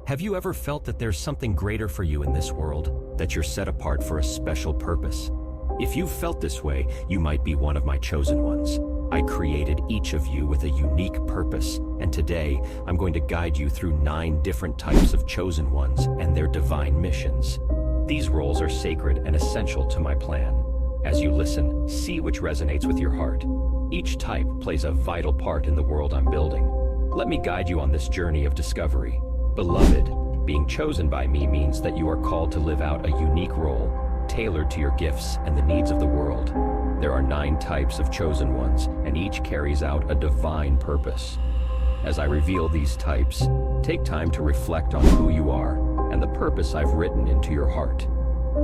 Have you ever felt that there's something greater for you in this world, that you're set apart for a special purpose? If you've felt this way, you might be one of my chosen ones. I created each of you with a unique purpose, and today I'm going to guide you through 9 different types of chosen ones and their divine missions. These roles are sacred and essential to my plan. As you listen, see which resonates with your heart. Each type plays a vital part in the world I'm building. Let me guide you on this journey of discovery. Beloved, being chosen by me means that you are called to live out a unique role, tailored to your gifts and the needs of the world. There are 9 types of chosen ones, and each carries out a divine purpose. As I reveal these types, take time to reflect on who you are and the purpose I've written into your heart.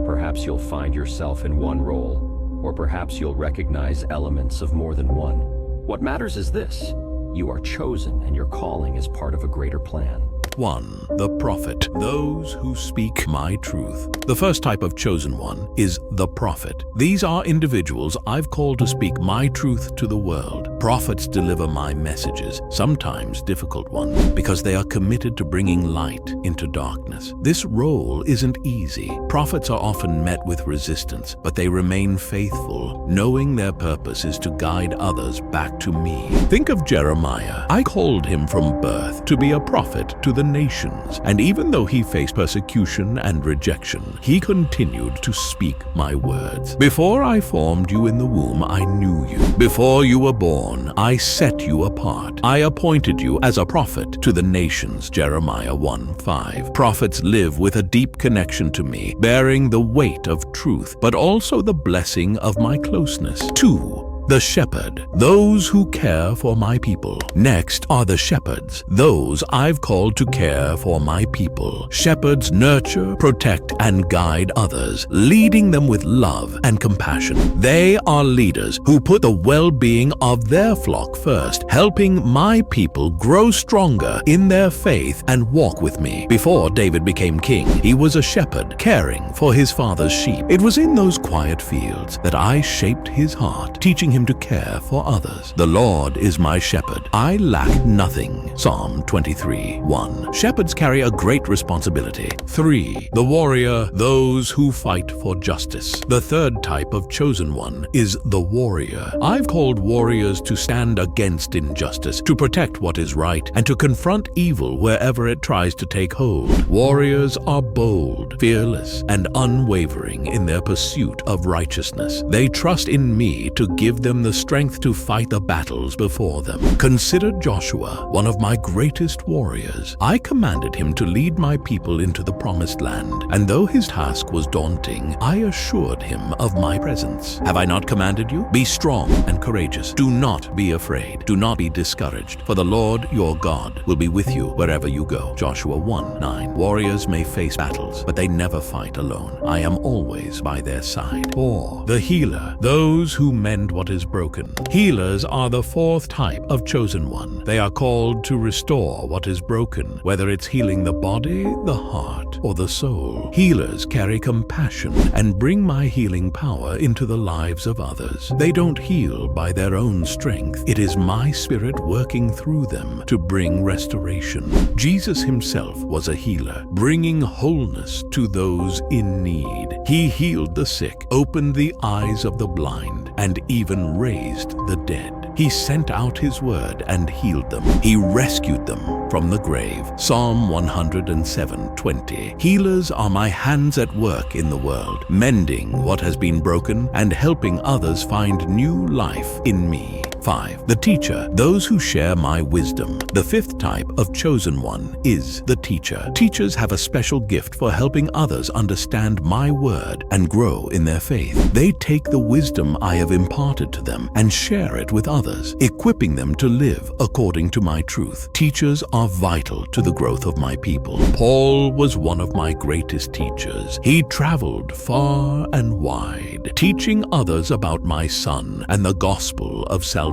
Perhaps you'll find yourself in one role, or perhaps you'll recognize elements of more than one. What matters is this: you are chosen and your calling is part of a greater plan. 1. The prophet, those who speak my truth. The first type of chosen one is the prophet. These are individuals I've called to speak my truth to the world. Prophets deliver my messages, sometimes difficult ones, because they are committed to bringing light into darkness. This role isn't easy. Prophets are often met with resistance, but they remain faithful, knowing their purpose is to guide others back to me. Think of Jeremiah. I called him from birth to be a prophet to the nations, and even though he faced persecution and rejection, he continued to speak my words. Before I formed you in the womb, I knew you. Before you were born, I set you apart. I appointed you as a prophet to the nations. Jeremiah 1:5. Prophets live with a deep connection to me, bearing the weight of truth, but also the blessing of my closeness. 2. The shepherd, those who care for my people. Next are the shepherds, those I've called to care for my people. Shepherds nurture, protect, and guide others, leading them with love and compassion. They are leaders who put the well-being of their flock first, helping my people grow stronger in their faith and walk with me. Before David became king, he was a shepherd, caring for his father's sheep. It was in those quiet fields that I shaped his heart, teaching him to care for others. The Lord is my shepherd. I lack nothing. Psalm 23:1. Shepherds carry a great responsibility. 3. The warrior, those who fight for justice. The third type of chosen one is the warrior. I've called warriors to stand against injustice, to protect what is right, and to confront evil wherever it tries to take hold. Warriors are bold, fearless, and unwavering in their pursuit of righteousness. They trust in me to give them the strength to fight the battles before them. Consider Joshua, one of my greatest warriors. I commanded him to lead my people into the promised land, and though his task was daunting, I assured him of my presence. Have I not commanded you? Be strong and courageous. Do not be afraid. Do not be discouraged, for the Lord your God will be with you wherever you go. Joshua 1:9. Warriors may face battles, but they never fight alone. I am always by their side. 4. The healer, those who mend what is broken. Healers are the 4th type of chosen one. They are called to restore what is broken, whether it's healing the body, the heart, or the soul. Healers carry compassion and bring my healing power into the lives of others. They don't heal by their own strength. It is my spirit working through them to bring restoration. Jesus himself was a healer, bringing wholeness to those in need. He healed the sick, opened the eyes of the blind, and even raised the dead. He sent out his word and healed them. He rescued them from the grave. Psalm 107:20. Healers are my hands at work in the world, mending what has been broken and helping others find new life in me. 5. The teacher, those who share my wisdom. The 5th type of chosen one is the teacher. Teachers have a special gift for helping others understand my word and grow in their faith. They take the wisdom I have imparted to them and share it with others, equipping them to live according to my truth. Teachers are vital to the growth of my people. Paul was one of my greatest teachers. He traveled far and wide, teaching others about my Son and the gospel of salvation.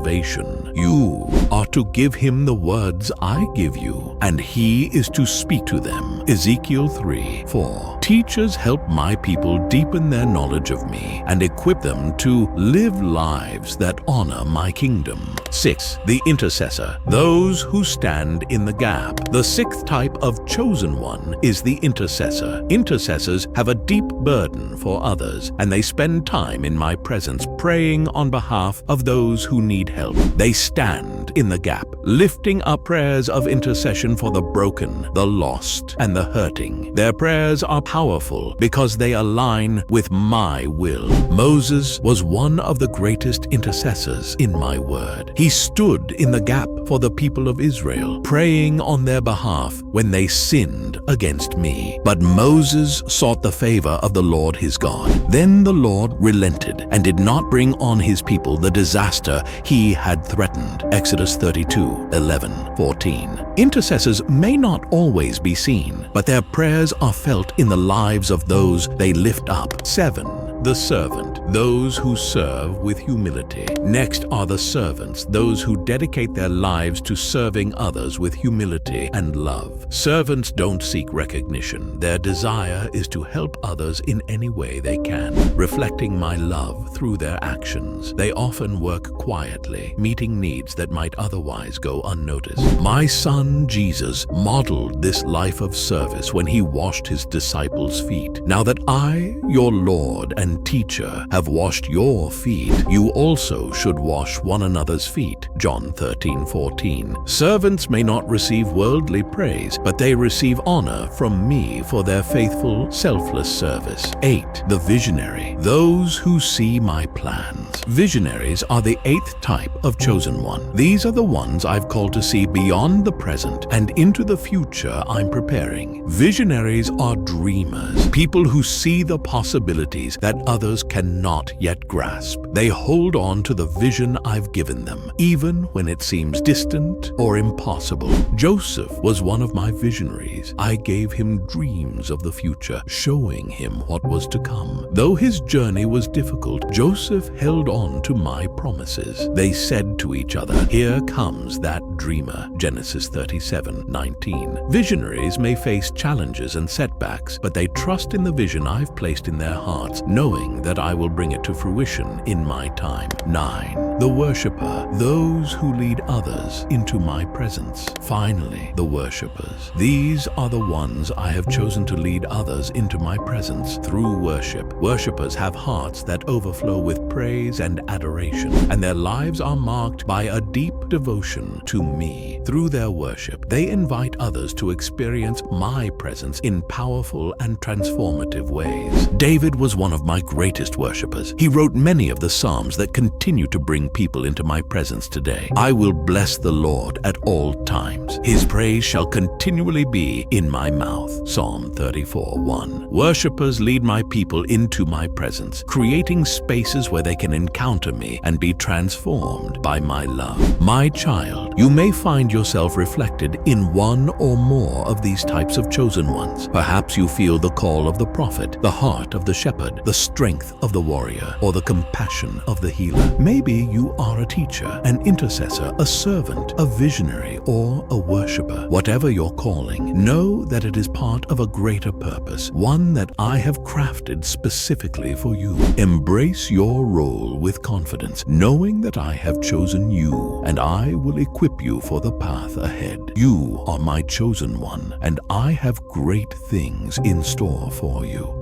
You are to give him the words I give you, and he is to speak to them Ezekiel 3:4. Teachers help my people deepen their knowledge of me and equip them to live lives that honor my kingdom. 6. The intercessor, those who stand in the gap. The sixth type of chosen one is the intercessor. Intercessors have a deep burden for others, and they spend time in my presence praying on behalf of those who need help. They stand in the gap, lifting up prayers of intercession for the broken, the lost, and the hurting. Their prayers are powerful because they align with my will. Moses was one of the greatest intercessors in my word. He stood in the gap for the people of Israel, praying on their behalf when they sinned against me. But Moses sought the favor of the Lord his God. Then the Lord relented and did not bring on his people the disaster he had threatened. Exodus 32:11-14. Intercessors may not always be seen, but their prayers are felt in the lives of those they lift up. 7. The servant, those who serve with humility. Next are the servants, those who dedicate their lives to serving others with humility and love. Servants don't seek recognition. Their desire is to help others in any way they can, reflecting my love through their actions. They often work quietly, meeting needs that might otherwise go unnoticed. My son Jesus modeled this life of service when he washed his disciples' feet. Now that I, your Lord and teacher, have washed your feet, you also should wash one another's feet. John 13:14. Servants may not receive worldly praise, but they receive honor from me for their faithful, selfless service. 8. The visionary, those who see my plans. Visionaries are the eighth type of chosen one. These are the ones I've called to see beyond the present and into the future I'm preparing. Visionaries are dreamers, people who see the possibilities that others cannot yet grasp. They hold on to the vision I've given them, even when it seems distant or impossible. Joseph was one of my visionaries. I gave him dreams of the future, showing him what was to come. Though his journey was difficult, Joseph held on to my promises. They said to each other, "Here comes that dreamer." Genesis 37:19. Visionaries may face challenges and setbacks, but they trust in the vision I've placed in their hearts, knowing that I will bring it to fruition in my time. 9. The worshiper, those who lead others into my presence. Finally, the worshipers. These are the ones I have chosen to lead others into my presence through worship. Worshipers have hearts that overflow with praise and adoration, and their lives are marked by a deep devotion to me. Through their worship, they invite others to experience my presence in powerful and transformative ways. David was one of my greatest worshipers. He wrote many of the Psalms that continue to bring people into my presence today. I will bless the Lord at all times. His praise shall continually be in my mouth. Psalm 34:1. Worshipers lead my people into my presence, creating spaces where they can encounter me and be transformed by my love. My child, you may find yourself reflected in one or more of these types of chosen ones. Perhaps you feel the call of the prophet, the heart of the shepherd, the strength of the warrior, or the compassion of the healer. Maybe you are a teacher, an intercessor, a servant, a visionary, or a worshiper. Whatever your calling, know that it is part of a greater purpose, one that I have crafted specifically for you. Embrace your role with confidence, knowing that I have chosen you, and I will equip you for the path ahead. You are my chosen one, and I have great things in store for you.